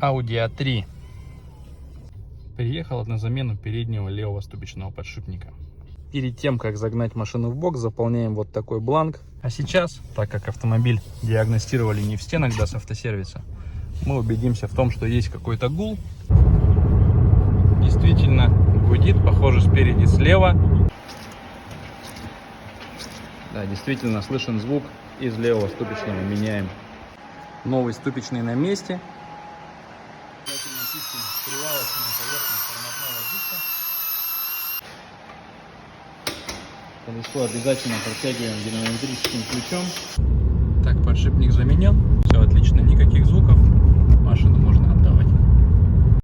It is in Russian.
Audi A3 приехала на замену переднего левого ступичного подшипника. Перед тем, как загнать машину в бокс, заполняем вот такой бланк. А сейчас, так как автомобиль диагностировали не в стенах ДАС автосервиса, мы убедимся в том, что есть какой-то гул. Действительно гудит, похоже, спереди, слева. Да, действительно слышен звук из левого ступичного. Меняем. Новый ступичный на месте. Колесо обязательно протягиваем динамометрическим ключом. Так, подшипник заменен. Все отлично, никаких звуков. Машину можно